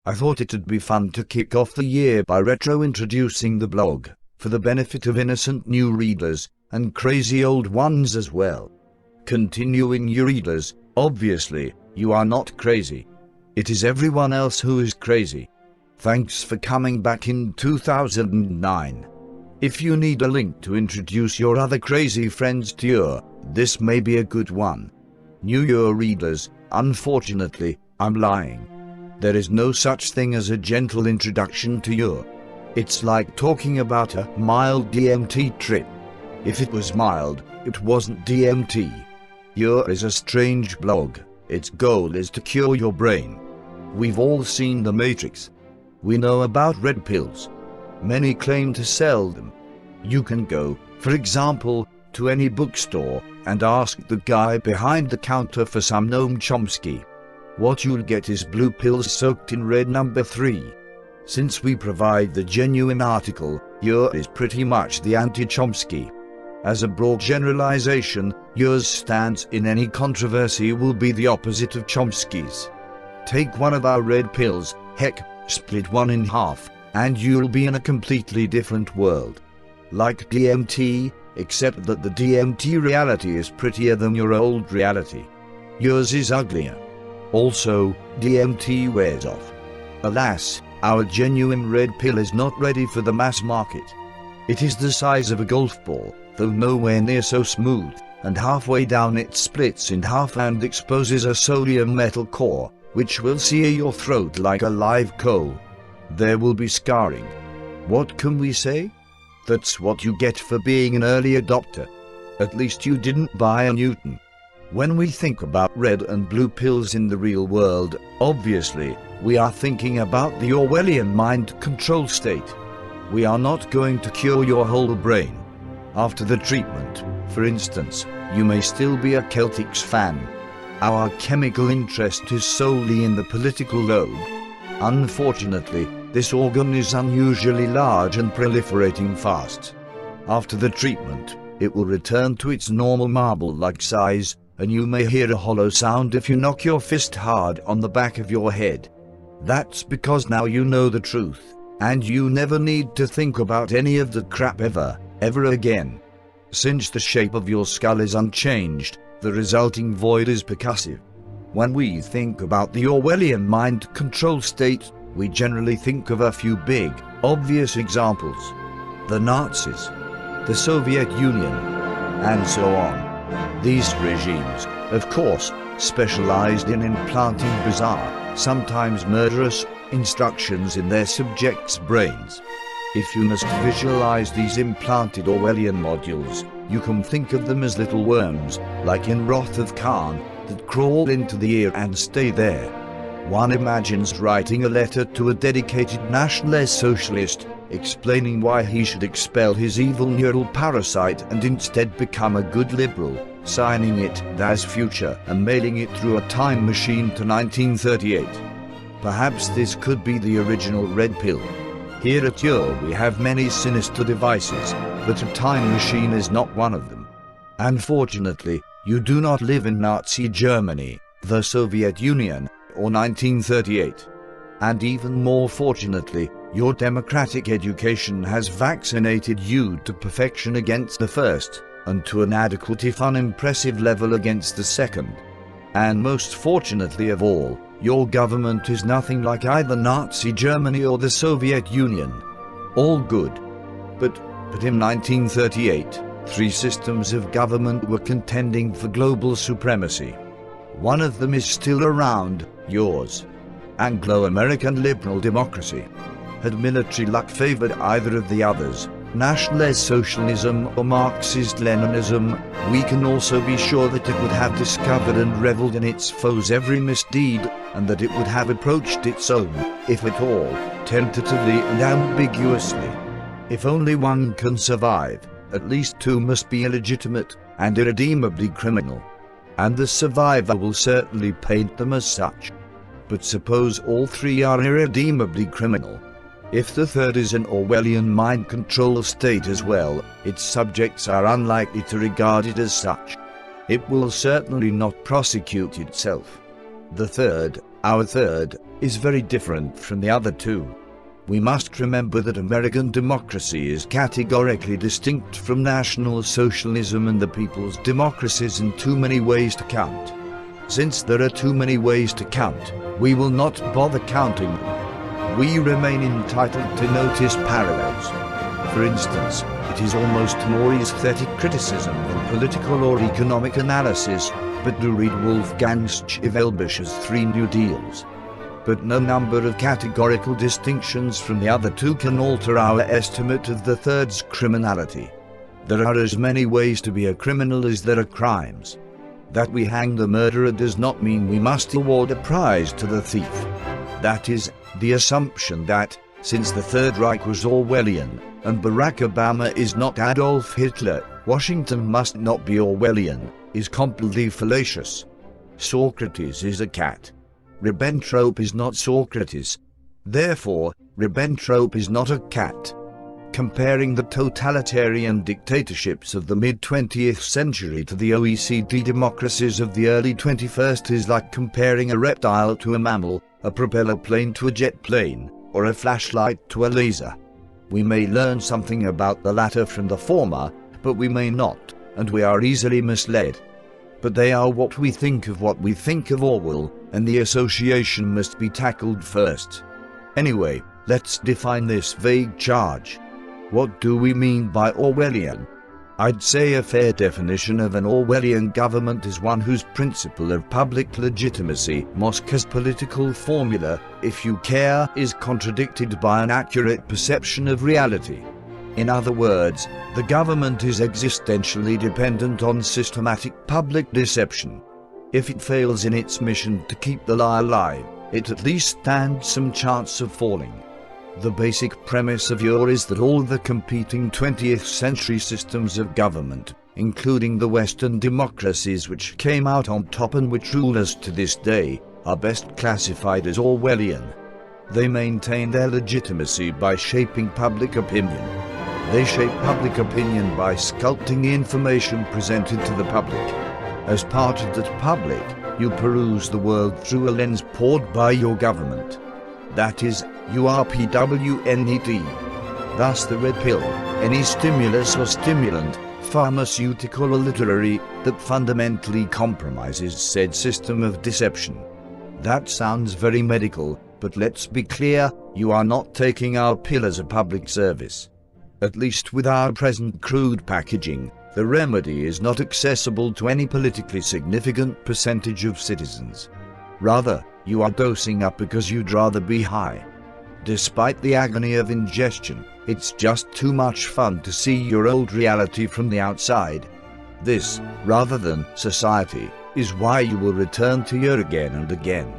I thought it'd be fun to kick off the year by retro-introducing the blog, for the benefit of innocent new readers, and crazy old ones as well. Continuing new readers, obviously, you are not crazy. It is everyone else who is crazy. Thanks for coming back in 2009. If you need a link to introduce your other crazy friends to you, this may be a good one. New Year readers, unfortunately, I'm lying. There is no such thing as a gentle introduction to you. It's like talking about a mild DMT trip. If it was mild, it wasn't DMT. You is a strange blog. Its goal is to cure your brain. We've all seen The Matrix. We know about red pills. Many claim to sell them. You can go, for example, to any bookstore and ask the guy behind the counter for some Noam Chomsky. What you'll get is blue pills soaked in red number 3. Since we provide the genuine article, yours is pretty much the anti-Chomsky. As a broad generalization, yours stance in any controversy will be the opposite of Chomsky's. Take one of our red pills, heck, split one in half, and you'll be in a completely different world. Like DMT, except that the DMT reality is prettier than your old reality. Yours is uglier. Also, DMT wears off. Alas, our genuine red pill is not ready for the mass market. It is the size of a golf ball, though nowhere near so smooth, and halfway down it splits in half and exposes a sodium metal core, which will sear your throat like a live coal. There will be scarring. What can we say? That's what you get for being an early adopter. At least you didn't buy a Newton. When we think about red and blue pills in the real world, obviously, we are thinking about the Orwellian mind control state. We are not going to cure your whole brain. After the treatment, for instance, you may still be a Celtics fan. Our chemical interest is solely in the political lobe. Unfortunately, this organ is unusually large and proliferating fast. After the treatment, it will return to its normal marble-like size, and you may hear a hollow sound if you knock your fist hard on the back of your head. That's because now you know the truth, and you never need to think about any of the crap ever again. Since the shape of your skull is unchanged, the resulting void is percussive. When we think about the Orwellian mind control state, we generally think of a few big, obvious examples. The Nazis, the Soviet Union, and so on. These regimes, of course, specialized in implanting bizarre, sometimes murderous, instructions in their subjects' brains. If you must visualize these implanted Orwellian modules, you can think of them as little worms, like in Wrath of Khan, that crawl into the ear and stay there. One imagines writing a letter to a dedicated nationalist socialist, explaining why he should expel his evil neural parasite and instead become a good liberal, signing it Das Future and mailing it through a time machine to 1938. Perhaps this could be the original red pill. Here at Yale we have many sinister devices, but a time machine is not one of them. Unfortunately, you do not live in Nazi Germany, the Soviet Union, or 1938. And even more fortunately, your democratic education has vaccinated you to perfection against the first, and to an adequate if unimpressive level against the second. And most fortunately of all, your government is nothing like either Nazi Germany or the Soviet Union. All good. But in 1938, 3 systems of government were contending for global supremacy. One of them is still around, yours. Anglo-American liberal democracy. Had military luck favored either of the others, nationalist socialism or Marxist-Leninism, we can also be sure that it would have discovered and reveled in its foes' every misdeed, and that it would have approached its own, if at all, tentatively and ambiguously. If only one can survive, at least 2 must be illegitimate and irredeemably criminal. And the survivor will certainly paint them as such. But suppose all 3 are irredeemably criminal. If the third is an Orwellian mind control state as well, its subjects are unlikely to regard it as such. It will certainly not prosecute itself. The third, Our third is very different from the other two. We must remember that American democracy is categorically distinct from National Socialism and the people's democracies in too many ways to count. Since there are too many ways to count, we will not bother counting them. We remain entitled to notice parallels. For instance, it is almost more aesthetic criticism than political or economic analysis, but to read Wolfgang Schivelbusch's 3 New Deals. But no number of categorical distinctions from the other two can alter our estimate of the third's criminality. There are as many ways to be a criminal as there are crimes. That we hang the murderer does not mean we must award a prize to the thief. That is, the assumption that, since the Third Reich was Orwellian, and Barack Obama is not Adolf Hitler, Washington must not be Orwellian, is completely fallacious. Socrates is a cat. Ribbentrop is not Socrates. Therefore, Ribbentrop is not a cat. Comparing the totalitarian dictatorships of the mid-20th century to the OECD democracies of the early 21st is like comparing a reptile to a mammal, a propeller plane to a jet plane, or a flashlight to a laser. We may learn something about the latter from the former, but we may not, and we are easily misled. But they are what we think of Orwell, and the association must be tackled first. Anyway, let's define this vague charge. What do we mean by Orwellian? I'd say a fair definition of an Orwellian government is one whose principle of public legitimacy, Moscow's political formula, if you care, is contradicted by an accurate perception of reality. In other words, the government is existentially dependent on systematic public deception. If it fails in its mission to keep the lie alive, it at least stands some chance of falling. The basic premise of yours is that all the competing 20th century systems of government, including the Western democracies which came out on top and which rule us to this day, are best classified as Orwellian. They maintain their legitimacy by shaping public opinion. They shape public opinion by sculpting the information presented to the public. As part of that public, you peruse the world through a lens poured by your government. That is, you are PWNED. Thus the red pill, any stimulus or stimulant, pharmaceutical or literary, that fundamentally compromises said system of deception. That sounds very medical, but let's be clear, you are not taking our pill as a public service. At least with our present crude packaging, the remedy is not accessible to any politically significant percentage of citizens. Rather, you are dosing up because you'd rather be high. Despite the agony of ingestion, it's just too much fun to see your old reality from the outside. This, rather than society, is why you will return to your again and again.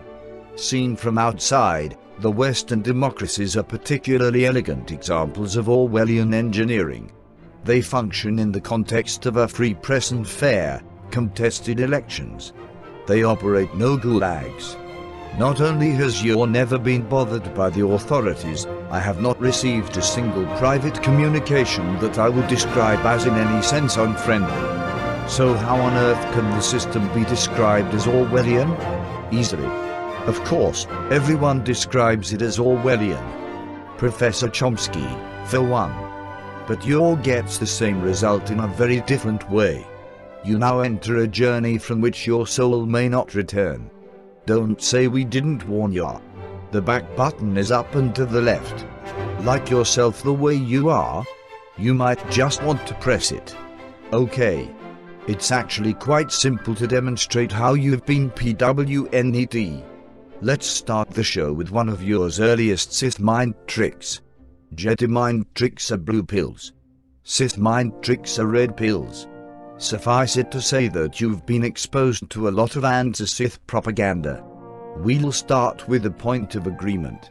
Seen from outside, the Western democracies are particularly elegant examples of Orwellian engineering. They function in the context of a free press and fair, contested elections. They operate no gulags. Not only has your never been bothered by the authorities, I have not received a single private communication that I would describe as in any sense unfriendly. So how on earth can the system be described as Orwellian? Easily. Of course, everyone describes it as Orwellian. Professor Chomsky, for one. But your gets the same result in a very different way. You now enter a journey from which your soul may not return. Don't say we didn't warn you. The back button is up and to the left. Like yourself the way you are, you might just want to press it. Okay. It's actually quite simple to demonstrate how you've been PWNED. Let's start the show with one of yours earliest Sith mind tricks. Jedi mind tricks are blue pills. Sith mind tricks are red pills. Suffice it to say that you've been exposed to a lot of anti-Sith propaganda. We'll start with a point of agreement.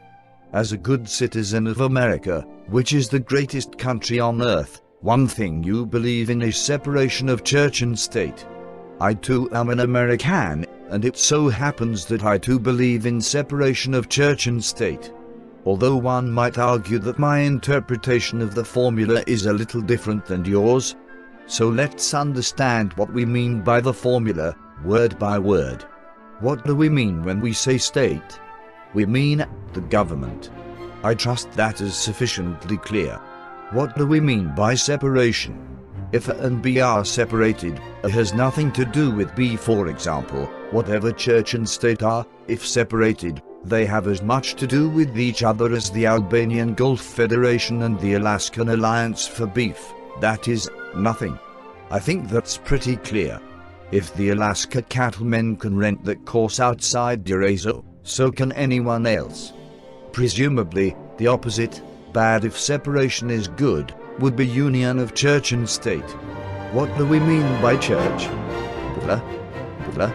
As a good citizen of America, which is the greatest country on earth, one thing you believe in is separation of church and state. I too am an American, and it so happens that I too believe in separation of church and state. Although one might argue that my interpretation of the formula is a little different than yours. So let's understand what we mean by the formula, word by word. What do we mean when we say state? We mean the government. I trust that is sufficiently clear. What do we mean by separation? If A and B are separated, A has nothing to do with B. For example, whatever church and state are, if separated, they have as much to do with each other as the Albanian Gulf Federation and the Alaskan Alliance for Beef. That is, nothing. I think that's pretty clear. If the Alaska cattlemen can rent that course outside Eurasia, so can anyone else. Presumably, the opposite, bad if separation is good, would be union of church and state. What do we mean by church? Blah, blah,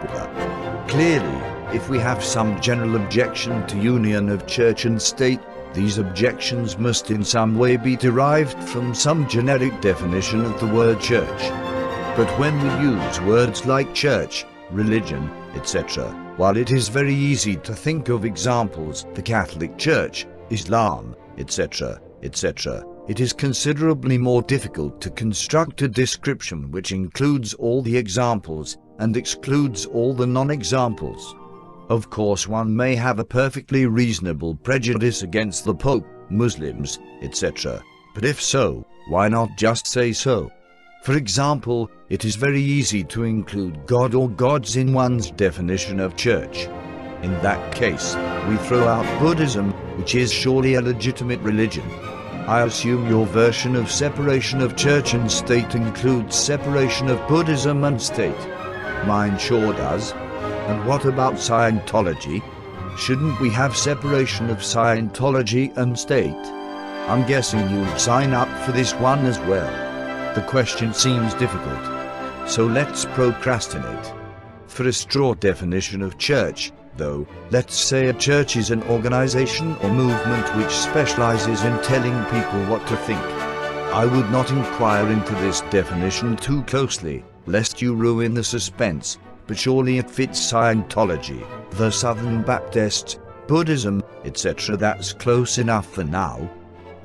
blah. Clearly, if we have some general objection to union of church and state, these objections must in some way be derived from some generic definition of the word church. But when we use words like church, religion, etc., while it is very easy to think of examples, the Catholic Church, Islam, etc., etc., it is considerably more difficult to construct a description which includes all the examples and excludes all the non-examples. Of course, one may have a perfectly reasonable prejudice against the Pope, Muslims, etc., but if so, why not just say so? For example, it is very easy to include God or gods in one's definition of church. In that case, we throw out Buddhism, which is surely a legitimate religion. I assume your version of separation of church and state includes separation of Buddhism and state. Mine sure does. And what about Scientology? Shouldn't we have separation of Scientology and state? I'm guessing you'll sign up for this one as well. The question seems difficult. So let's procrastinate. For a straw definition of church, though, let's say a church is an organization or movement which specializes in telling people what to think. I would not inquire into this definition too closely, lest you ruin the suspense, but surely it fits Scientology, the Southern Baptists, Buddhism, etc. That's close enough for now.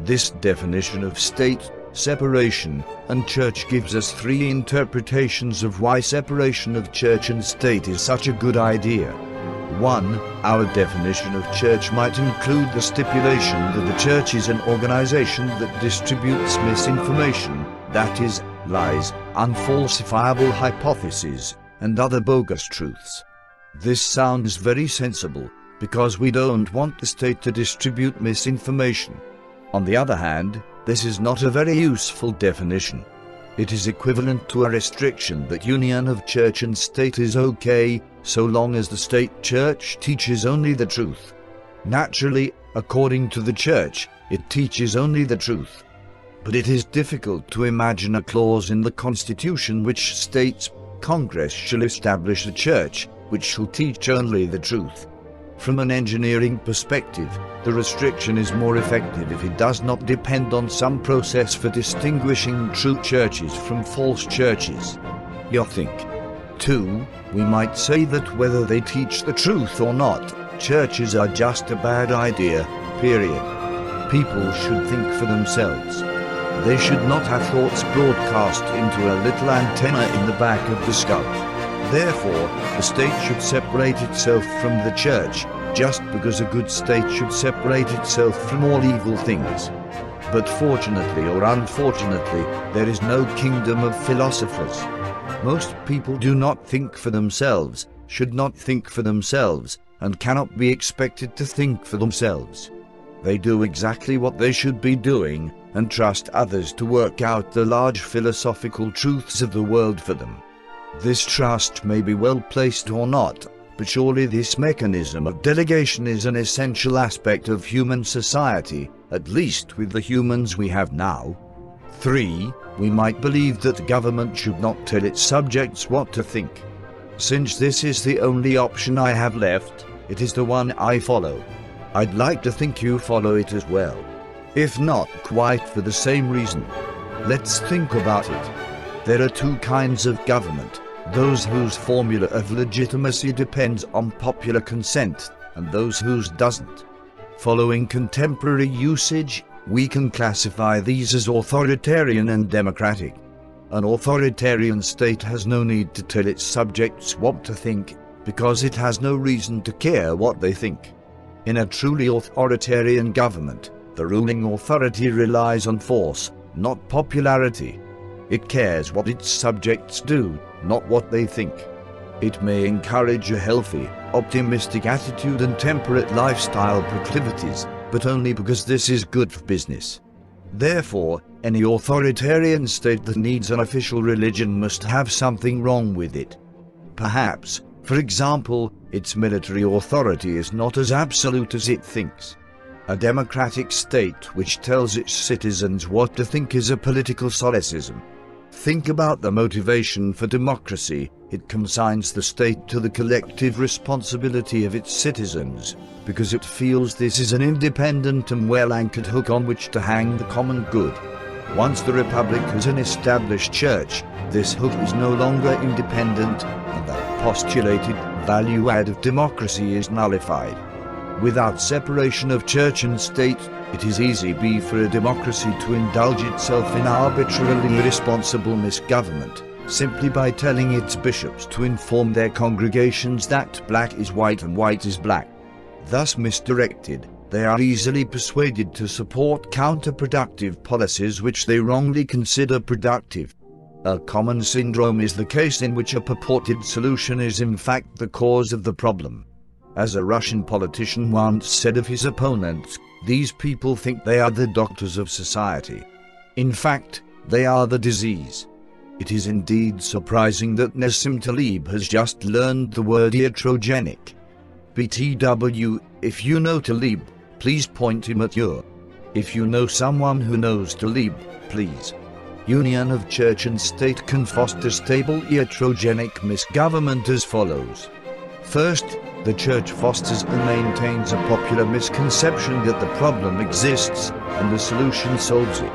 This definition of state, separation, and church gives us three interpretations of why separation of church and state is such a good idea. 1. Our definition of church might include the stipulation that the church is an organization that distributes misinformation, that is, lies, unfalsifiable hypotheses, and other bogus truths. This sounds very sensible, because we don't want the state to distribute misinformation. On the other hand, this is not a very useful definition. It is equivalent to a restriction that union of church and state is okay, so long as the state church teaches only the truth. Naturally, according to the church, it teaches only the truth. But it is difficult to imagine a clause in the Constitution which states Congress shall establish a church which shall teach only the truth. From an engineering perspective, the restriction is more effective if it does not depend on some process for distinguishing true churches from false churches. You think? 2. We might say that whether they teach the truth or not, churches are just a bad idea, period. People should think for themselves. They should not have thoughts broadcast into a little antenna in the back of the skull. Therefore, the state should separate itself from the church, just because a good state should separate itself from all evil things. But fortunately or unfortunately, there is no kingdom of philosophers. Most people do not think for themselves, should not think for themselves, and cannot be expected to think for themselves. They do exactly what they should be doing, and trust others to work out the large philosophical truths of the world for them. This trust may be well placed or not, but surely this mechanism of delegation is an essential aspect of human society, at least with the humans we have now. 3. We might believe that government should not tell its subjects what to think. Since this is the only option I have left, it is the one I follow. I'd like to think you follow it as well. If not quite for the same reason. Let's think about it. There are two kinds of government, those whose formula of legitimacy depends on popular consent, and those whose doesn't. Following contemporary usage, we can classify these as authoritarian and democratic. An authoritarian state has no need to tell its subjects what to think, because it has no reason to care what they think. In a truly authoritarian government, the ruling authority relies on force, not popularity. It cares what its subjects do, not what they think. It may encourage a healthy, optimistic attitude and temperate lifestyle proclivities, but only because this is good for business. Therefore, any authoritarian state that needs an official religion must have something wrong with it. Perhaps, for example, its military authority is not as absolute as it thinks. A democratic state which tells its citizens what to think is a political solecism. Think about the motivation for democracy. It consigns the state to the collective responsibility of its citizens, because it feels this is an independent and well-anchored hook on which to hang the common good. Once the Republic has an established church, this hook is no longer independent, and that postulated value add of democracy is nullified. Without separation of church and state, it is easy for a democracy to indulge itself in arbitrarily irresponsible misgovernment, simply by telling its bishops to inform their congregations that black is white and white is black. Thus misdirected, they are easily persuaded to support counterproductive policies which they wrongly consider productive. A common syndrome is the case in which a purported solution is in fact the cause of the problem. As a Russian politician once said of his opponents, these people think they are the doctors of society. In fact, they are the disease. It is indeed surprising that Nassim Taleb has just learned the word iatrogenic. BTW, if you know Taleb, please point him at you. If you know someone who knows Taleb, please. Union of church and state can foster stable iatrogenic misgovernment as follows. First, the church fosters and maintains a popular misconception that the problem exists and the solution solves it.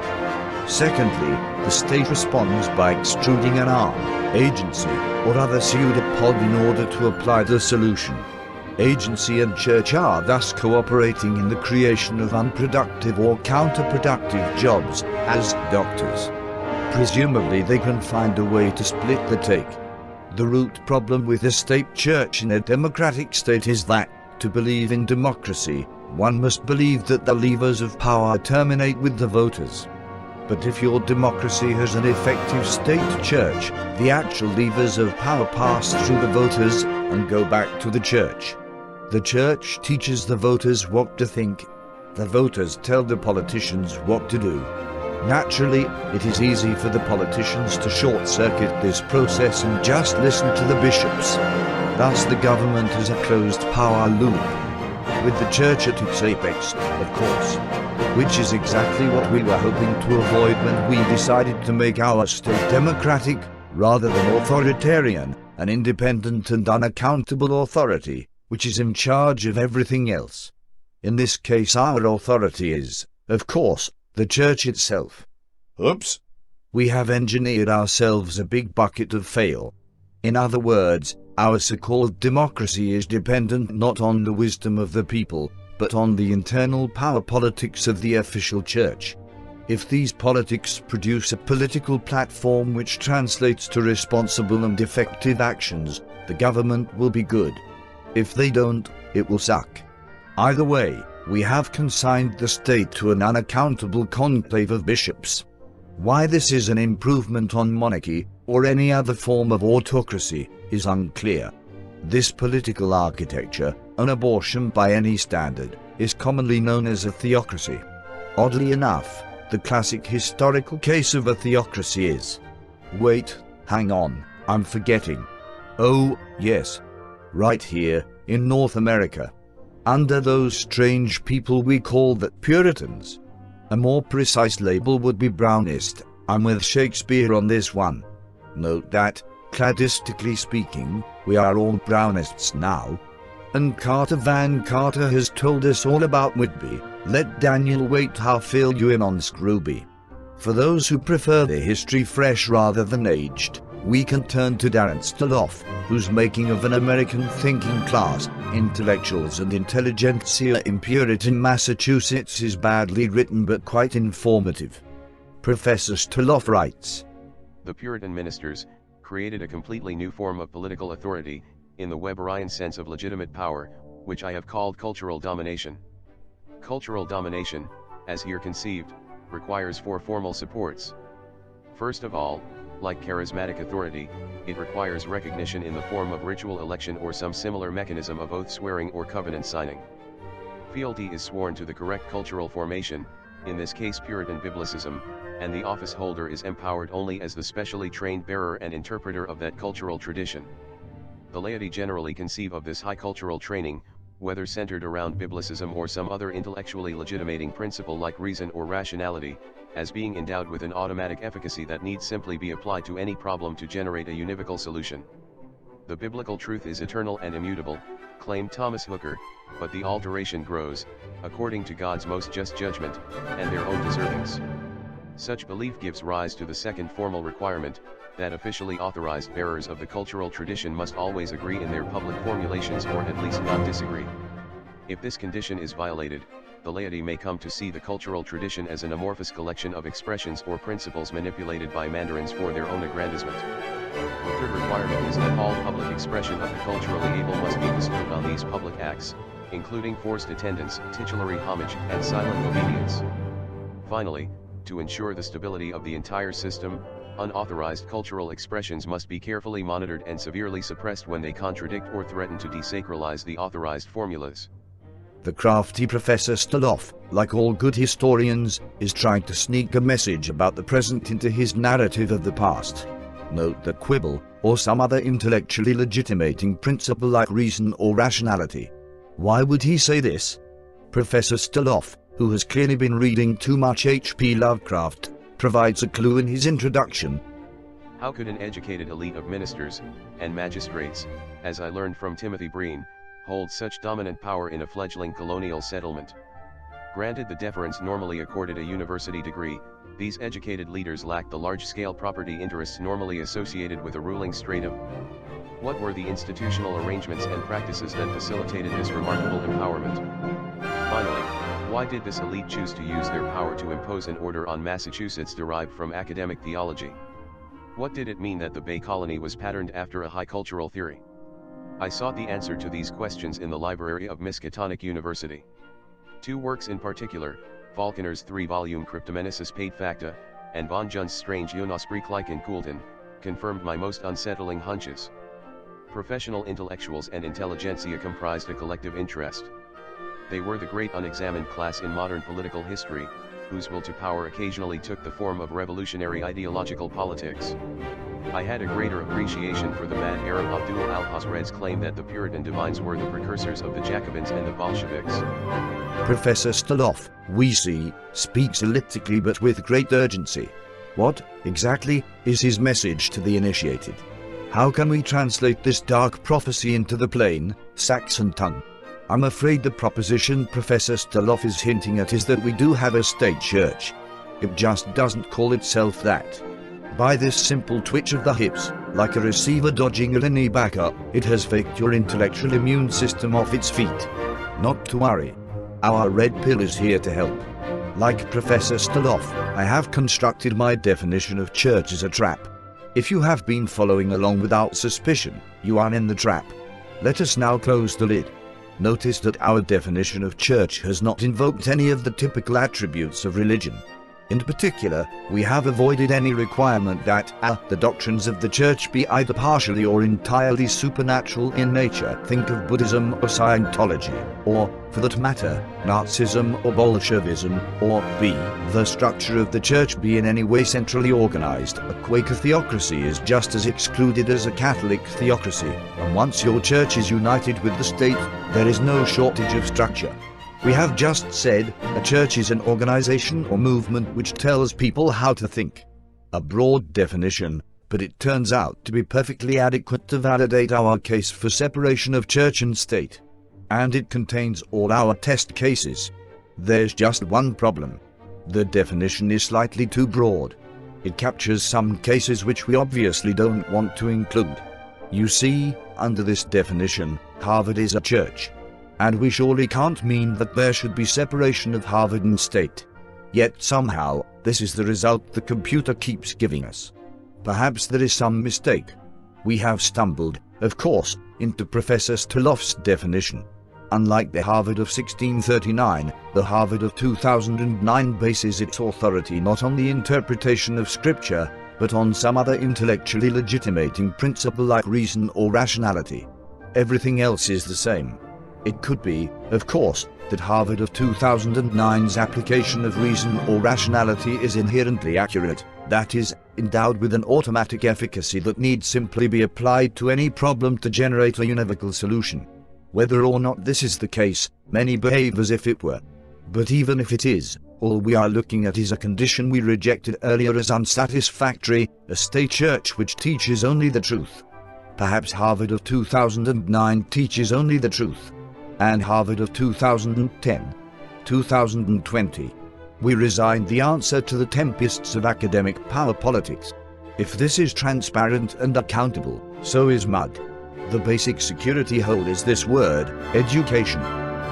Secondly, the state responds by extruding an arm, agency, or other pseudopod in order to apply the solution. Agency and church are thus cooperating in the creation of unproductive or counterproductive jobs, as doctors. Presumably they can find a way to split the take. The root problem with a state church in a democratic state is that, to believe in democracy, one must believe that the levers of power terminate with the voters. But if your democracy has an effective state church, the actual levers of power pass through the voters and go back to the church. The church teaches the voters what to think. The voters tell the politicians what to do. Naturally, it is easy for the politicians to short-circuit this process and just listen to the bishops. Thus the government is a closed power loop, with the church at its apex, of course, which is exactly what we were hoping to avoid when we decided to make our state democratic, rather than authoritarian, an independent and unaccountable authority, which is in charge of everything else. In this case our authority is, of course, the church itself. Oops! We have engineered ourselves a big bucket of fail. In other words, our so-called democracy is dependent not on the wisdom of the people, but on the internal power politics of the official church. If these politics produce a political platform which translates to responsible and effective actions, the government will be good. If they don't, it will suck. Either way, we have consigned the state to an unaccountable conclave of bishops. Why this is an improvement on monarchy, or any other form of autocracy, is unclear. This political architecture, an abortion by any standard, is commonly known as a theocracy. Oddly enough, the classic historical case of a theocracy is... Wait, hang on, I'm forgetting. Oh, yes. Right here, in North America. Under those strange people we call the Puritans. A more precise label would be Brownist. I'm with Shakespeare on this one. Note that, cladistically speaking, we are all Brownists now. And Carter Van Carter has told us all about Whitby. Let Daniel Waithow fill you in on Scrooby. For those who prefer the history fresh rather than aged, we can turn to Darren Stoloff, whose Making of an American Thinking Class, Intellectuals and Intelligentsia in Puritan Massachusetts is badly written but quite informative. Professor Stoloff writes, The Puritan ministers created a completely new form of political authority, in the Weberian sense of legitimate power, which I have called cultural domination. Cultural domination, as here conceived, requires four formal supports. First of all, like charismatic authority, it requires recognition in the form of ritual election or some similar mechanism of oath swearing or covenant signing. Fealty is sworn to the correct cultural formation, in this case Puritan biblicism, and the office holder is empowered only as the specially trained bearer and interpreter of that cultural tradition. The laity generally conceive of this high cultural training, whether centered around biblicism or some other intellectually legitimating principle like reason or rationality, as being endowed with an automatic efficacy that needs simply be applied to any problem to generate a univocal solution. The biblical truth is eternal and immutable, claimed Thomas Hooker, but the alteration grows, according to God's most just judgment, and their own deservings. Such belief gives rise to the second formal requirement, that officially authorized bearers of the cultural tradition must always agree in their public formulations or at least not disagree. If this condition is violated, the laity may come to see the cultural tradition as an amorphous collection of expressions or principles manipulated by mandarins for their own aggrandizement. The third requirement is that all public expression of the culturally able must be bestowed on these public acts, including forced attendance, titulary homage, and silent obedience. Finally, to ensure the stability of the entire system, unauthorized cultural expressions must be carefully monitored and severely suppressed when they contradict or threaten to desacralize the authorized formulas. The crafty Professor Stoloff, like all good historians, is trying to sneak a message about the present into his narrative of the past. Note that quibble, or some other intellectually legitimating principle like reason or rationality. Why would he say this? Professor Stoloff, who has clearly been reading too much H.P. Lovecraft, provides a clue in his introduction. How could an educated elite of ministers and magistrates, as I learned from Timothy Breen, hold such dominant power in a fledgling colonial settlement? Granted the deference normally accorded a university degree, these educated leaders lacked the large-scale property interests normally associated with a ruling stratum. What were the institutional arrangements and practices that facilitated this remarkable empowerment? Finally, why did this elite choose to use their power to impose an order on Massachusetts derived from academic theology? What did it mean that the Bay Colony was patterned after a high cultural theory? I sought the answer to these questions in the library of Miskatonic University. Two works in particular, Falconer's 3-volume Cryptomenesis Paid Facta, and Von Jun's strange Jonaspreklichen Kulten, confirmed my most unsettling hunches. Professional intellectuals and intelligentsia comprised a collective interest. They were the great unexamined class in modern political history, whose will to power occasionally took the form of revolutionary ideological politics. I had a greater appreciation for the mad Arab Abdul al-Hazred's claim that the Puritan divines were the precursors of the Jacobins and the Bolsheviks. Professor Stoloff, we see, speaks elliptically but with great urgency. What, exactly, is his message to the initiated? How can we translate this dark prophecy into the plain, Saxon tongue? I'm afraid the proposition Professor Stoloff is hinting at is that we do have a state church. It just doesn't call itself that. By this simple twitch of the hips, like a receiver dodging a linear backup, it has faked your intellectual immune system off its feet. Not to worry. Our red pill is here to help. Like Professor Stoloff, I have constructed my definition of church as a trap. If you have been following along without suspicion, you are in the trap. Let us now close the lid. Notice that our definition of church has not invoked any of the typical attributes of religion. In particular, we have avoided any requirement that the doctrines of the church be either partially or entirely supernatural in nature. Think of Buddhism or Scientology, or, for that matter, Nazism or Bolshevism, or b. the structure of the church be in any way centrally organized. A Quaker theocracy is just as excluded as a Catholic theocracy, and once your church is united with the state, there is no shortage of structure. We have just said, a church is an organization or movement which tells people how to think. A broad definition, but it turns out to be perfectly adequate to validate our case for separation of church and state. And it contains all our test cases. There's just one problem. The definition is slightly too broad. It captures some cases which we obviously don't want to include. You see, under this definition, Harvard is a church. And we surely can't mean that there should be separation of Harvard and state. Yet somehow, this is the result the computer keeps giving us. Perhaps there is some mistake. We have stumbled, of course, into Professor Stoloff's definition. Unlike the Harvard of 1639, the Harvard of 2009 bases its authority not on the interpretation of Scripture, but on some other intellectually legitimating principle like reason or rationality. Everything else is the same. It could be, of course, that Harvard of 2009's application of reason or rationality is inherently accurate, that is, endowed with an automatic efficacy that need simply be applied to any problem to generate a univocal solution. Whether or not this is the case, many behave as if it were. But even if it is, all we are looking at is a condition we rejected earlier as unsatisfactory, a state church which teaches only the truth. Perhaps Harvard of 2009 teaches only the truth. And Harvard of 2010, 2020. We resigned the answer to the tempests of academic power politics. If this is transparent and accountable, so is mud. The basic security hole is this word, education.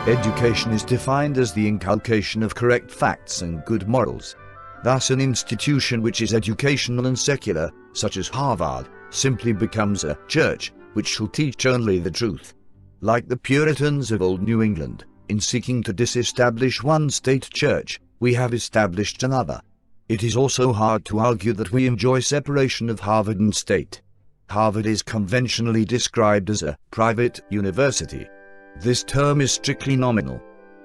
Education is defined as the inculcation of correct facts and good morals. Thus an institution which is educational and secular, such as Harvard, simply becomes a church which shall teach only the truth. Like the Puritans of old New England, in seeking to disestablish one state church, we have established another. It is also hard to argue that we enjoy separation of Harvard and state. Harvard is conventionally described as a private university. This term is strictly nominal.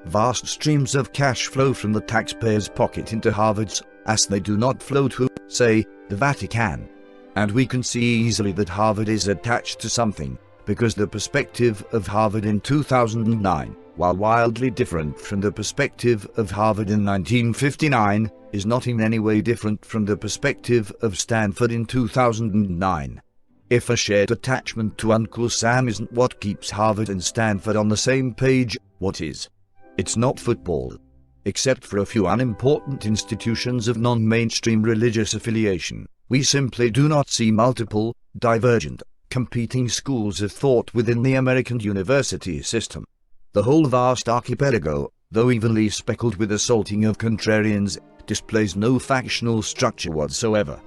Vast streams of cash flow from the taxpayer's pocket into Harvard's, as they do not flow to, say, the Vatican. And we can see easily that Harvard is attached to something, because the perspective of Harvard in 2009, while wildly different from the perspective of Harvard in 1959, is not in any way different from the perspective of Stanford in 2009. If a shared attachment to Uncle Sam isn't what keeps Harvard and Stanford on the same page, what is? It's not football. Except for a few unimportant institutions of non-mainstream religious affiliation, we simply do not see multiple, divergent, competing schools of thought within the American university system. The whole vast archipelago, though evenly speckled with assaulting of contrarians, displays no factional structure whatsoever.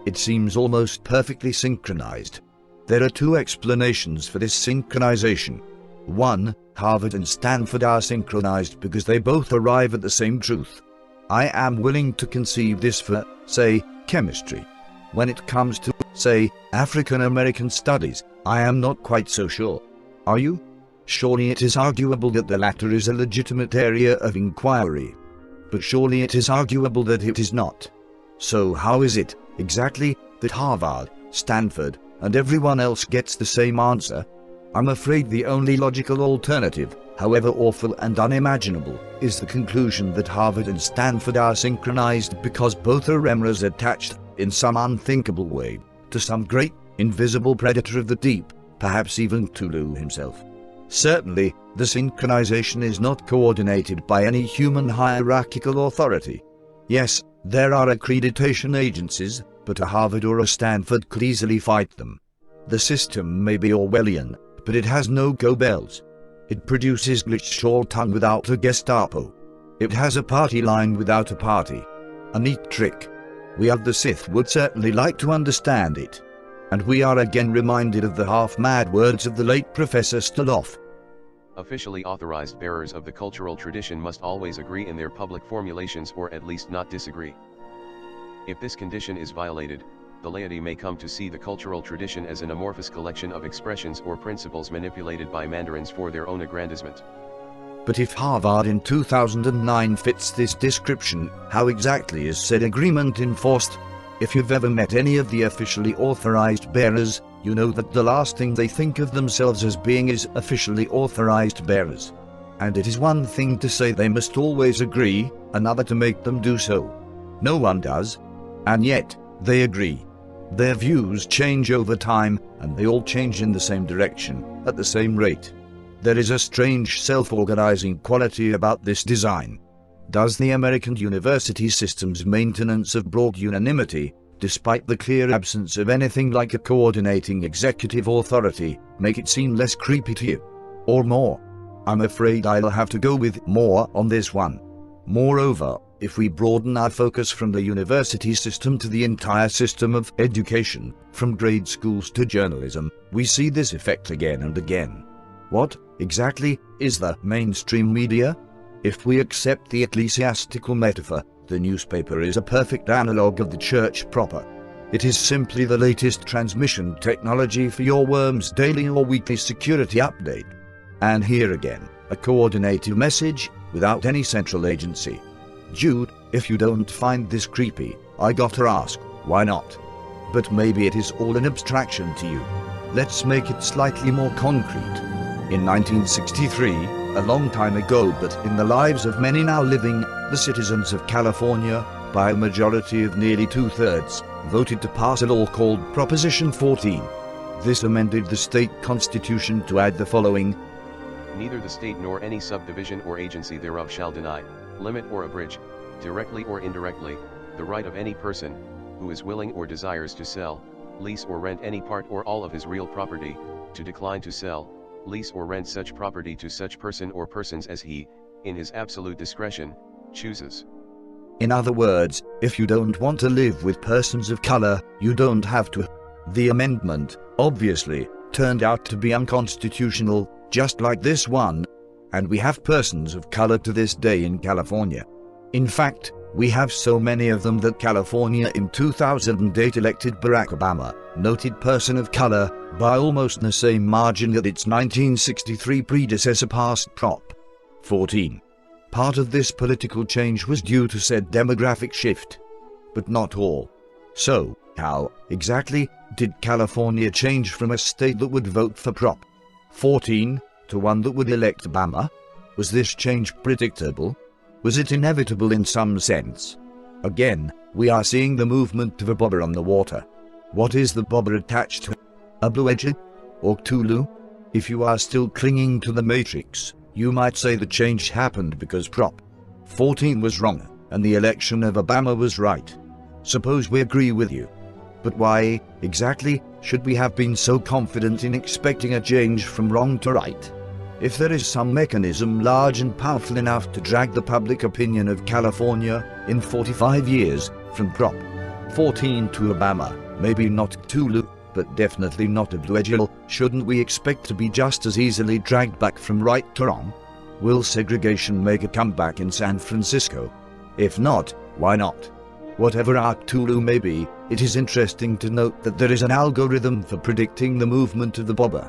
It seems almost perfectly synchronized. There are two explanations for this synchronization. One, Harvard and Stanford are synchronized because they both arrive at the same truth. I am willing to conceive this for, say, chemistry. When it comes to, say, African American studies, I am not quite so sure. Are you? Surely it is arguable that the latter is a legitimate area of inquiry. But surely it is arguable that it is not. So how is it, exactly, that Harvard, Stanford, and everyone else gets the same answer? I'm afraid the only logical alternative, however awful and unimaginable, is the conclusion that Harvard and Stanford are synchronized because both are emeralds attached, in some unthinkable way, to some great, invisible predator of the deep, perhaps even Tulu himself. Certainly, the synchronization is not coordinated by any human hierarchical authority. Yes, there are accreditation agencies, but a Harvard or a Stanford could easily fight them. The system may be Orwellian, but it has no go-bells. It produces glitch tongue without a Gestapo. It has a party line without a party. A neat trick. We of the Sith would certainly like to understand it. And we are again reminded of the half-mad words of the late Professor Stoloff. Officially authorized bearers of the cultural tradition must always agree in their public formulations or at least not disagree. If this condition is violated, the laity may come to see the cultural tradition as an amorphous collection of expressions or principles manipulated by mandarins for their own aggrandizement. But if Harvard in 2009 fits this description, how exactly is said agreement enforced? If you've ever met any of the officially authorized bearers, you know that the last thing they think of themselves as being is officially authorized bearers. And it is one thing to say they must always agree, another to make them do so. No one does. And yet, they agree. Their views change over time, and they all change in the same direction, at the same rate. There is a strange self-organizing quality about this design. Does the American university system's maintenance of broad unanimity, despite the clear absence of anything like a coordinating executive authority, make it seem less creepy to you? Or more? I'm afraid I'll have to go with more on this one. Moreover, If we broaden our focus from the university system to the entire system of education, from grade schools to journalism, we see this effect again and again. What, exactly, is the mainstream media? If we accept the ecclesiastical metaphor, the newspaper is a perfect analogue of the church proper. It is simply the latest transmission technology for your worm's daily or weekly security update. And here again, a coordinated message, without any central agency. Jude, if you don't find this creepy, I gotta ask, why not? But maybe it is all an abstraction to you. Let's make it slightly more concrete. In 1963, a long time ago but in the lives of many now living, the citizens of California, by a majority of nearly 2/3, voted to pass a law called Proposition 14. This amended the state constitution to add the following: Neither the state nor any subdivision or agency thereof shall deny, limit or abridge, directly or indirectly, the right of any person, who is willing or desires to sell, lease or rent any part or all of his real property, to decline to sell, lease or rent such property to such person or persons as he, in his absolute discretion, chooses. In other words, if you don't want to live with persons of color, you don't have to. The amendment, obviously, turned out to be unconstitutional, just like this one. And we have persons of color to this day in California. In fact, we have so many of them that California in 2008 elected Barack Obama, noted person of color, by almost the same margin that its 1963 predecessor passed Prop. 14. Part of this political change was due to said demographic shift. But not all. So, how, exactly, did California change from a state that would vote for Prop. 14, to one that would elect Obama? Was this change predictable? Was it inevitable in some sense? Again, we are seeing the movement of a bobber on the water. What is the bobber attached to? A blue edge? Or Cthulhu? If you are still clinging to the Matrix, you might say the change happened because Prop. 14 was wrong, and the election of Obama was right. Suppose we agree with you. But why, exactly, should we have been so confident in expecting a change from wrong to right? If there is some mechanism large and powerful enough to drag the public opinion of California, in 45 years, from Prop. 14 to Obama, maybe not Cthulhu, but definitely not a blue edge, shouldn't we expect to be just as easily dragged back from right to wrong? Will segregation make a comeback in San Francisco? If not, why not? Whatever our Cthulhu may be, it is interesting to note that there is an algorithm for predicting the movement of the bobber.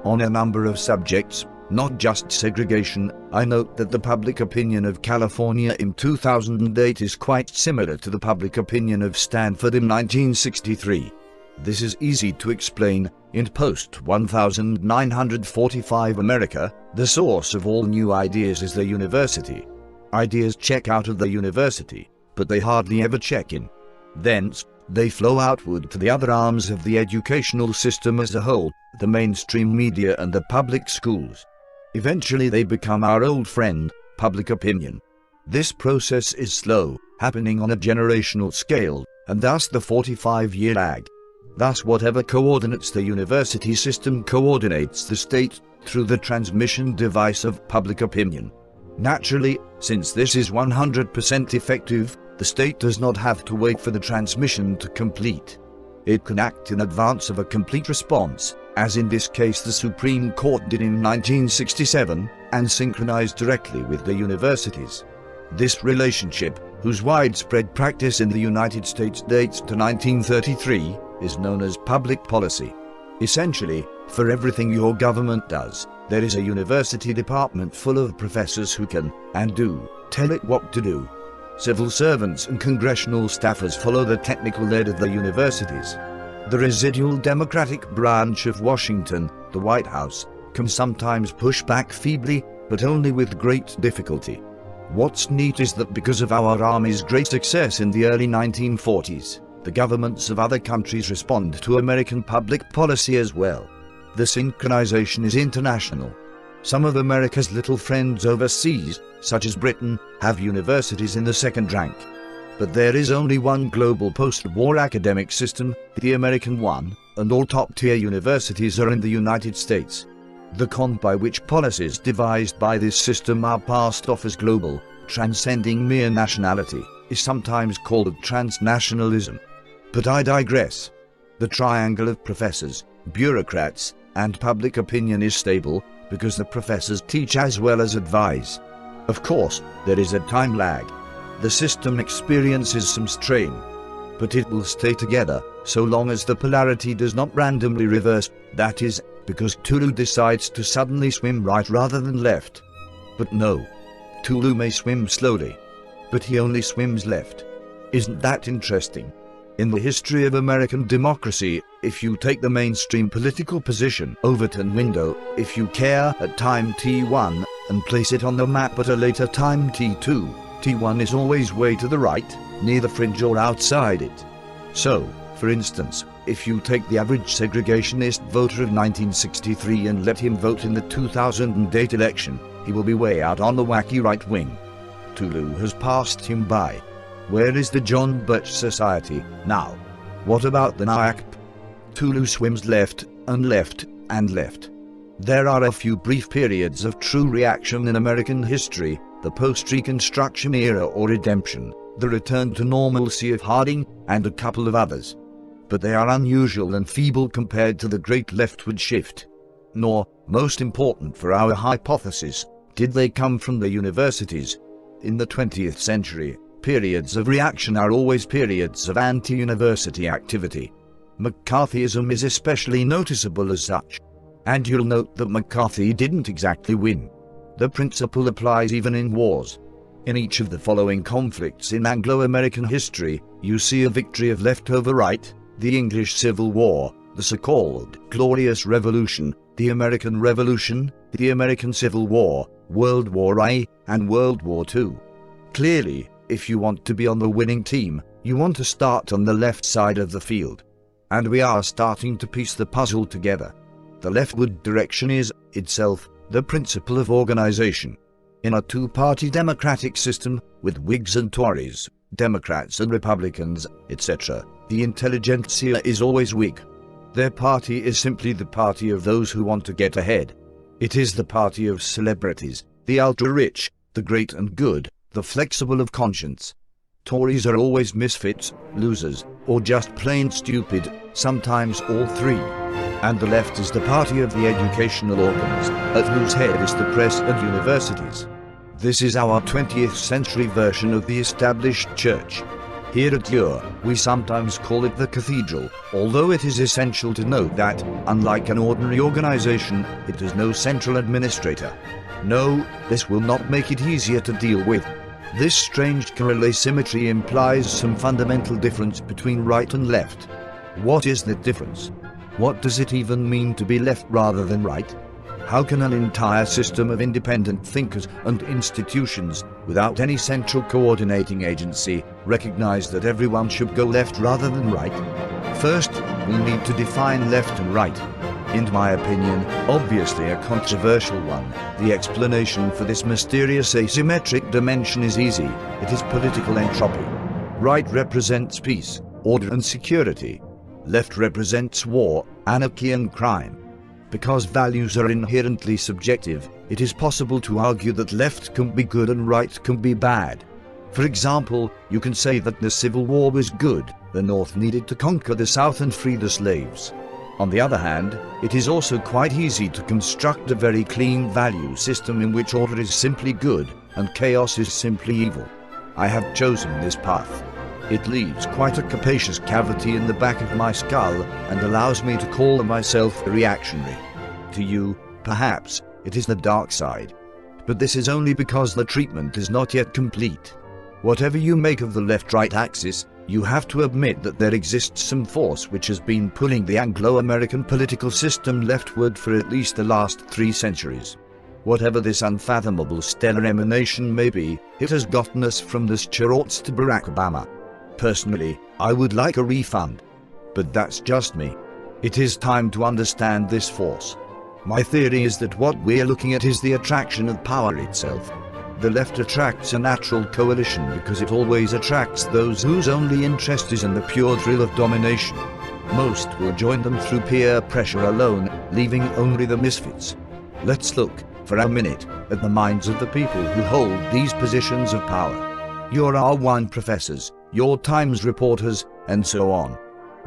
On a number of subjects, not just segregation, I note that the public opinion of California in 2008 is quite similar to the public opinion of Stanford in 1963. This is easy to explain. In post-1945 America, the source of all new ideas is the university. Ideas check out of the university, but they hardly ever check in. Thence, they flow outward to the other arms of the educational system as a whole, the mainstream media and the public schools. Eventually they become our old friend, public opinion. This process is slow, happening on a generational scale, and thus the 45-year lag. Thus whatever coordinates the university system coordinates the state, through the transmission device of public opinion. Naturally, since this is 100% effective, the state does not have to wait for the transmission to complete. It can act in advance of a complete response, as in this case the Supreme Court did in 1967, and synchronize directly with the universities. This relationship, whose widespread practice in the United States dates to 1933, is known as public policy. Essentially, for everything your government does, there is a university department full of professors who can, and do, tell it what to do. Civil servants and congressional staffers follow the technical lead of the universities. The residual Democratic branch of Washington, the White House, can sometimes push back feebly, but only with great difficulty. What's neat is that because of our Army's great success in the early 1940s, the governments of other countries respond to American public policy as well. The synchronization is international. Some of America's little friends overseas, such as Britain, have universities in the second rank. But there is only one global post-war academic system, the American one, and all top-tier universities are in the United States. The con by which policies devised by this system are passed off as global, transcending mere nationality, is sometimes called transnationalism. But I digress. The triangle of professors, bureaucrats, and public opinion is stable because the professors teach as well as advise. Of course, there is a time lag. The system experiences some strain, but it will stay together so long as the polarity does not randomly reverse, that is, because Tulu decides to suddenly swim right rather than left. But no. Tulu may swim slowly, but he only swims left. Isn't that interesting? In the history of American democracy, if you take the mainstream political position Overton window, if you care at time t1 and place it on the map at a later time t2, t1 is always way to the right, near the fringe or outside it. So, for instance, if you take the average segregationist voter of 1963 and let him vote in the 2008 election, he will be way out on the wacky right wing. Tulu has passed him by. Where is the John Birch Society now? What about the NAACP? Tulu swims left, and left, and left. There are a few brief periods of true reaction in American history, the post-Reconstruction era or redemption, the return to normalcy of Harding, and a couple of others. But they are unusual and feeble compared to the great leftward shift. Nor, most important for our hypothesis, did they come from the universities. In the 20th century, periods of reaction are always periods of anti-university activity. McCarthyism is especially noticeable as such. And you'll note that McCarthy didn't exactly win. The principle applies even in wars. In each of the following conflicts in Anglo-American history, you see a victory of left over right: the English Civil War, the so-called Glorious Revolution, the American Revolution, the American Civil War, World War I, and World War II. Clearly, if you want to be on the winning team, you want to start on the left side of the field. And we are starting to piece the puzzle together. The leftward direction is, itself, the principle of organization. In a two-party democratic system, with Whigs and Tories, Democrats and Republicans, etc., the intelligentsia is always Whig. Their party is simply the party of those who want to get ahead. It is the party of celebrities, the ultra-rich, the great and good, the flexible of conscience. Tories are always misfits, losers, or just plain stupid, sometimes all three. And the left is the party of the educational organs, at whose head is the press and universities. This is our 20th century version of the established church. Here at Ure, we sometimes call it the cathedral, although it is essential to note that, unlike an ordinary organization, it has no central administrator. No, this will not make it easier to deal with. This strange correlate symmetry implies some fundamental difference between right and left. What is the difference? What does it even mean to be left rather than right? How can an entire system of independent thinkers and institutions, without any central coordinating agency, recognize that everyone should go left rather than right? First, we need to define left and right. In my opinion, obviously a controversial one, the explanation for this mysterious asymmetric dimension is easy. It is political entropy. Right represents peace, order and security. Left represents war, anarchy and crime. Because values are inherently subjective, it is possible to argue that left can be good and right can be bad. For example, you can say that the Civil War was good, the North needed to conquer the South and free the slaves. On the other hand, it is also quite easy to construct a very clean value system in which order is simply good and chaos is simply evil. I have chosen this path. It leaves quite a capacious cavity in the back of my skull and allows me to call myself reactionary. To you, perhaps, it is the dark side. But this is only because the treatment is not yet complete. Whatever you make of the left-right axis, you have to admit that there exists some force which has been pulling the Anglo-American political system leftward for at least the last 3 centuries. Whatever this unfathomable stellar emanation may be, it has gotten us from the Chirorts to Barack Obama. Personally, I would like a refund. But that's just me. It is time to understand this force. My theory is that what we're looking at is the attraction of power itself. The left attracts a natural coalition because it always attracts those whose only interest is in the pure thrill of domination. Most will join them through peer pressure alone, leaving only the misfits. Let's look. for a minute, at the minds of the people who hold these positions of power. Your R1 professors, your Times reporters, and so on.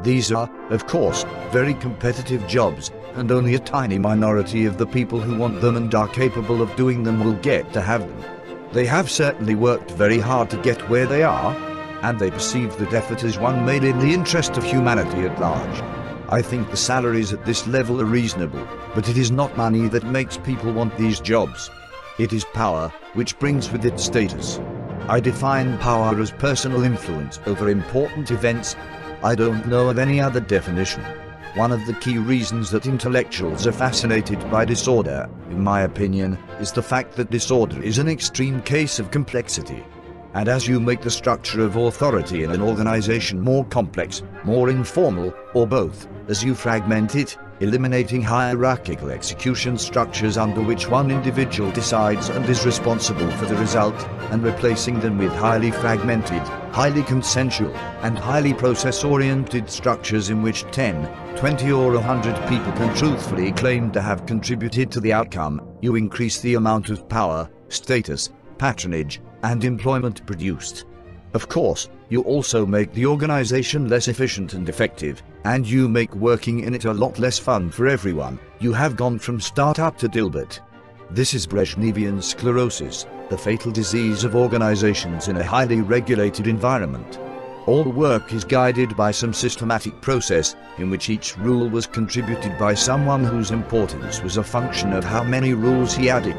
These are, of course, very competitive jobs, and only a tiny minority of the people who want them and are capable of doing them will get to have them. They have certainly worked very hard to get where they are, and they perceive that effort as one made in the interest of humanity at large. I think the salaries at this level are reasonable, but it is not money that makes people want these jobs. It is power, which brings with it status. I define power as personal influence over important events. I don't know of any other definition. One of the key reasons that intellectuals are fascinated by disorder, in my opinion, is the fact that disorder is an extreme case of complexity. And as you make the structure of authority in an organization more complex, more informal, or both, as you fragment it, eliminating hierarchical execution structures under which one individual decides and is responsible for the result, and replacing them with highly fragmented, highly consensual, and highly process-oriented structures in which 10, 20 or 100 people can truthfully claim to have contributed to the outcome, you increase the amount of power, status, patronage, and employment produced. Of course, you also make the organization less efficient and effective, and you make working in it a lot less fun for everyone. You have gone from startup to Dilbert. This is Brezhnevian sclerosis, the fatal disease of organizations in a highly regulated environment. All work is guided by some systematic process, in which each rule was contributed by someone whose importance was a function of how many rules he added.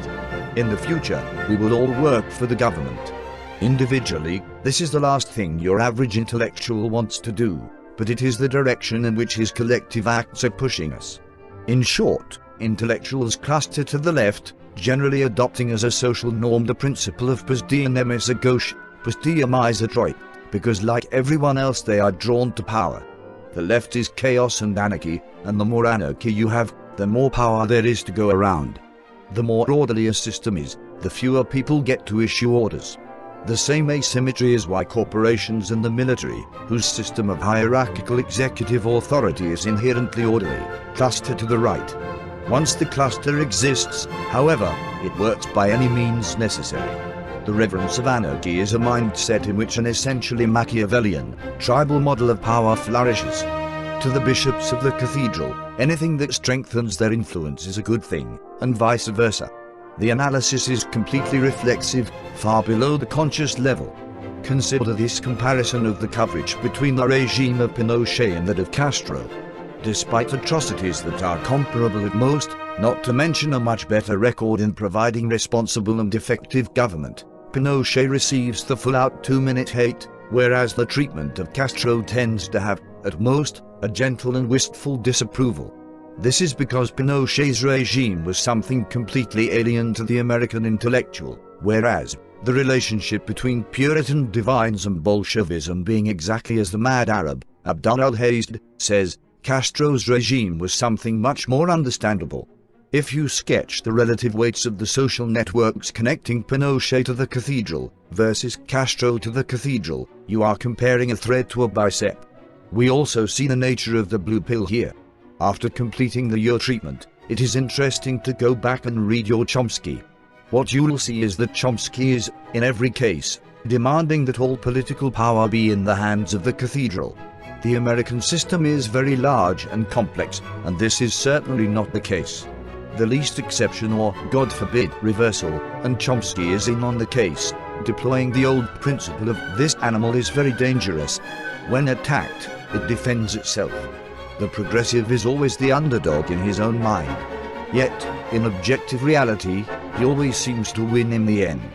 In the future, we will all work for the government. Individually, this is the last thing your average intellectual wants to do, but it is the direction in which his collective acts are pushing us. In short, intellectuals cluster to the left, generally adopting as a social norm the principle of posteia nemis a gauche, posteia mais a droite, because like everyone else they are drawn to power. The left is chaos and anarchy, and the more anarchy you have, the more power there is to go around. The more orderly a system is, the fewer people get to issue orders. The same asymmetry is why corporations and the military, whose system of hierarchical executive authority is inherently orderly, cluster to the right. Once the cluster exists, however, it works by any means necessary. The reverence of anarchy is a mindset in which an essentially Machiavellian, tribal model of power flourishes. To the bishops of the cathedral, anything that strengthens their influence is a good thing, and vice versa. The analysis is completely reflexive, far below the conscious level. Consider this comparison of the coverage between the regime of Pinochet and that of Castro. Despite atrocities that are comparable at most, not to mention a much better record in providing responsible and effective government, Pinochet receives the full-out 2-minute hate, whereas the treatment of Castro tends to have, at most, a gentle and wistful disapproval. This is because Pinochet's regime was something completely alien to the American intellectual, whereas the relationship between Puritan divines and Bolshevism being exactly as the mad Arab, Abdul al-Hayed, says, Castro's regime was something much more understandable. If you sketch the relative weights of the social networks connecting Pinochet to the cathedral versus Castro to the cathedral, you are comparing a thread to a bicep. We also see the nature of the blue pill here. After completing the your treatment, it is interesting to go back and read your Chomsky. What you will see is that Chomsky is, in every case, demanding that all political power be in the hands of the cathedral. The American system is very large and complex, and this is certainly not the case. The least exception or, God forbid, reversal, and Chomsky is in on the case, deploying the old principle of this animal is very dangerous. When attacked, it defends itself. The progressive is always the underdog in his own mind. Yet, in objective reality, he always seems to win in the end.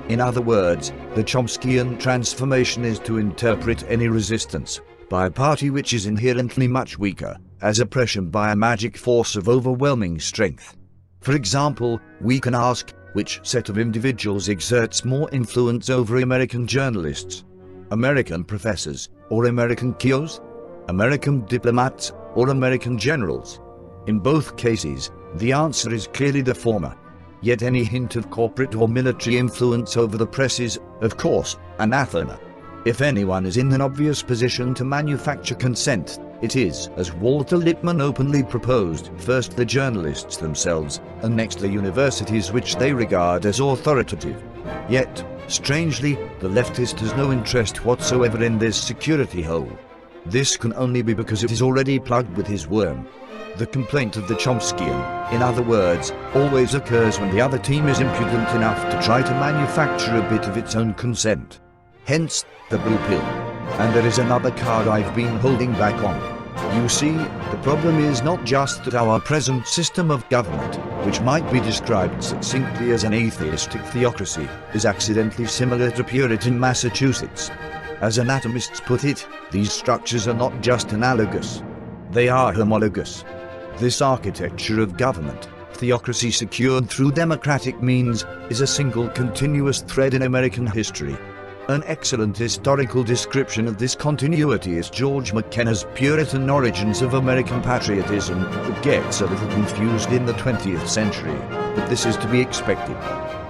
In other words, the Chomskyan transformation is to interpret any resistance by a party which is inherently much weaker as oppression by a magic force of overwhelming strength. For example, we can ask, which set of individuals exerts more influence over American journalists? American professors, or American CEOs? American diplomats, or American generals? In both cases, the answer is clearly the former. Yet any hint of corporate or military influence over the press is, of course, anathema. If anyone is in an obvious position to manufacture consent, It is, as Walter Lippmann openly proposed, first the journalists themselves, and next the universities which they regard as authoritative. Yet, strangely, the leftist has no interest whatsoever in this security hole. This can only be because it is already plugged with his worm. The complaint of the Chomskyan, in other words, always occurs when the other team is impudent enough to try to manufacture a bit of its own consent. Hence, the blue pill. And there is another card I've been holding back on. You see, the problem is not just that our present system of government, which might be described succinctly as an atheistic theocracy, is accidentally similar to Puritan Massachusetts. As anatomists put it, these structures are not just analogous. They are homologous. This architecture of government, theocracy secured through democratic means, is a single continuous thread in American history. An excellent historical description of this continuity is George McKenna's Puritan Origins of American Patriotism, that gets a little confused in the 20th century, but this is to be expected.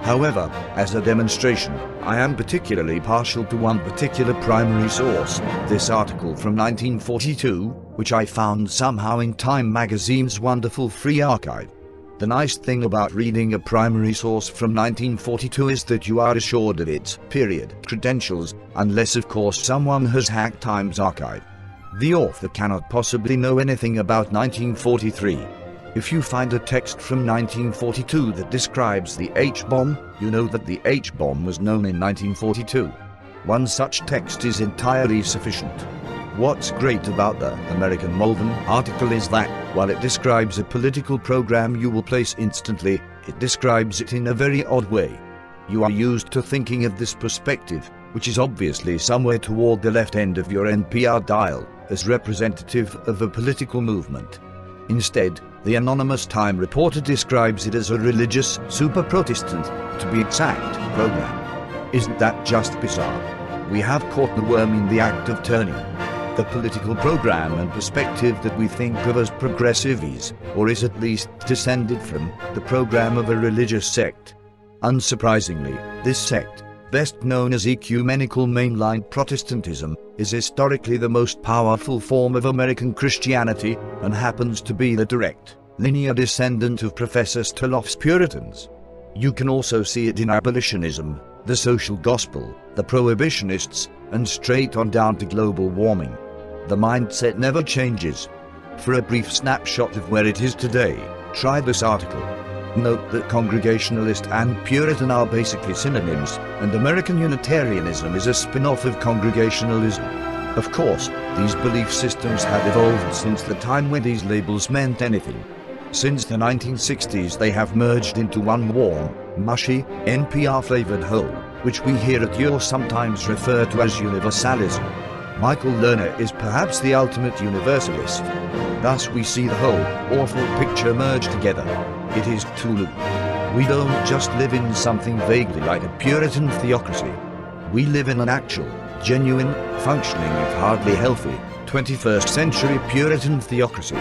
However, as a demonstration, I am particularly partial to one particular primary source, this article from 1942, which I found somehow in Time magazine's wonderful free archive. The nice thing about reading a primary source from 1942 is that you are assured of its credentials, unless of course someone has hacked Time's archive. The author cannot possibly know anything about 1943. If you find a text from 1942 that describes the H-bomb, you know that the H-bomb was known in 1942. One such text is entirely sufficient. What's great about the American Malvern article is that, while it describes a political program you will place instantly, it describes it in a very odd way. You are used to thinking of this perspective, which is obviously somewhere toward the left end of your NPR dial, as representative of a political movement. Instead, the anonymous Time reporter describes it as a religious, super-Protestant, to be exact, program. Isn't that just bizarre? We have caught the worm in the act of turning the political program and perspective that we think of as progressive or is at least descended from, the program of a religious sect. Unsurprisingly, this sect, best known as ecumenical mainline Protestantism, is historically the most powerful form of American Christianity and happens to be the direct, linear descendant of Professor Stoloff's Puritans. You can also see it in abolitionism, the social gospel, the prohibitionists, and straight on down to global warming. The mindset never changes. For a brief snapshot of where it is today, try this article. Note that Congregationalist and Puritan are basically synonyms, and American Unitarianism is a spin-off of Congregationalism. Of course, these belief systems have evolved since the time when these labels meant anything. Since the 1960s they have merged into one warm, mushy, NPR-flavored whole, which we here at Your sometimes refer to as universalism. Michael Lerner is perhaps the ultimate universalist. Thus we see the whole, awful picture merge together. It is Tulu. We don't just live in something vaguely like a Puritan theocracy. We live in an actual, genuine, functioning if hardly healthy, 21st century Puritan theocracy.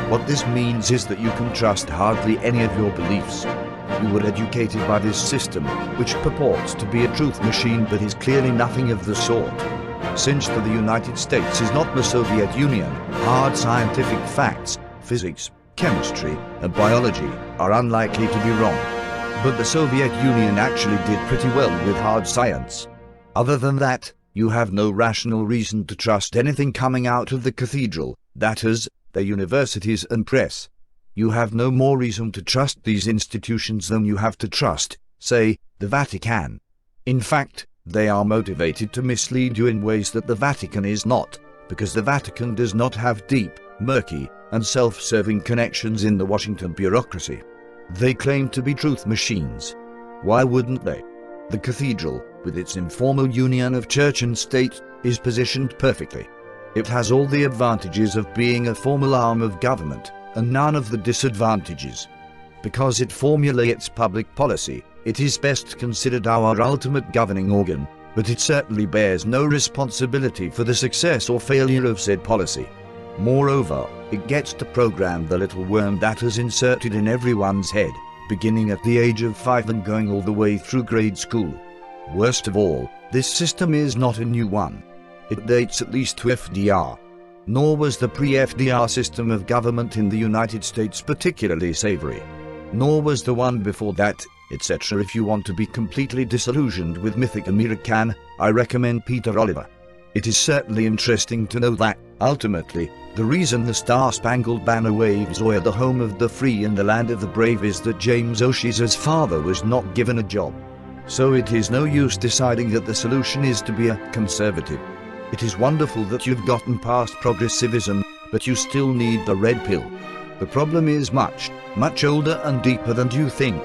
What this means is that you can trust hardly any of your beliefs. You were educated by this system, which purports to be a truth machine but is clearly nothing of the sort. Since the United States is not the Soviet Union, hard scientific facts, physics, chemistry, and biology are unlikely to be wrong. But the Soviet Union actually did pretty well with hard science. Other than that, you have no rational reason to trust anything coming out of the cathedral, that is, the universities and press. You have no more reason to trust these institutions than you have to trust, say, the Vatican. In fact, they are motivated to mislead you in ways that the Vatican is not, because the Vatican does not have deep, murky, and self-serving connections in the Washington bureaucracy. They claim to be truth machines. Why wouldn't they? The cathedral, with its informal union of church and state, is positioned perfectly. It has all the advantages of being a formal arm of government, and none of the disadvantages. Because it formulates public policy, it is best considered our ultimate governing organ, but it certainly bears no responsibility for the success or failure of said policy. Moreover, it gets to program the little worm that is inserted in everyone's head, beginning at the age of 5 and going all the way through grade school. Worst of all, this system is not a new one. It dates at least to FDR. Nor was the pre-FDR system of government in the United States particularly savory. Nor was the one before that, etc. If you want to be completely disillusioned with mythic American, I recommend Peter Oliver. It is certainly interesting to know that, ultimately, the reason the Star-Spangled Banner waves o'er the home of the free and the land of the brave is that James O'Shea's father was not given a job. So it is no use deciding that the solution is to be a conservative. It is wonderful that you've gotten past progressivism, but you still need the red pill. The problem is much, much older and deeper than you think.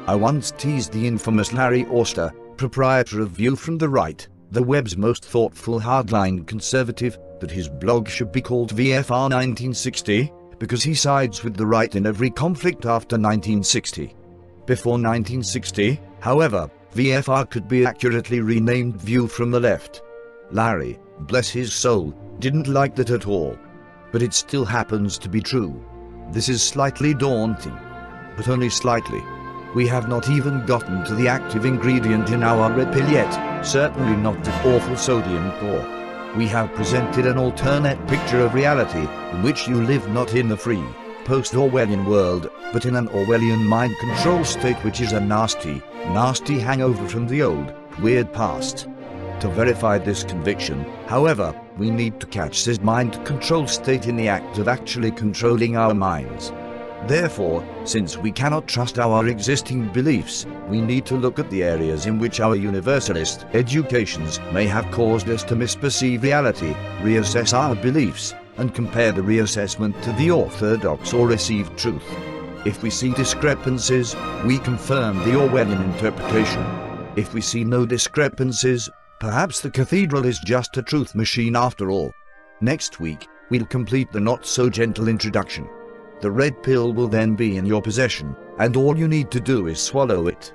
I once teased the infamous Larry Auster, proprietor of View from the Right, the web's most thoughtful hardline conservative, that his blog should be called VFR 1960, because he sides with the right in every conflict after 1960. Before 1960, however, VFR could be accurately renamed View from the Left. Larry, bless his soul, didn't like that at all. But it still happens to be true. This is slightly daunting. But only slightly. We have not even gotten to the active ingredient in our red pill yet, certainly not the awful sodium core. We have presented an alternate picture of reality, in which you live not in the free, post-Orwellian world, but in an Orwellian mind control state which is a nasty, nasty hangover from the old, weird past. To verify this conviction, however, we need to catch this mind control state in the act of actually controlling our minds. Therefore, since we cannot trust our existing beliefs, we need to look at the areas in which our universalist educations may have caused us to misperceive reality, reassess our beliefs, and compare the reassessment to the orthodox or received truth. If we see discrepancies, we confirm the Orwellian interpretation. If we see no discrepancies, perhaps the cathedral is just a truth machine after all. Next week, we'll complete the not-so-gentle introduction. The red pill will then be in your possession, and all you need to do is swallow it.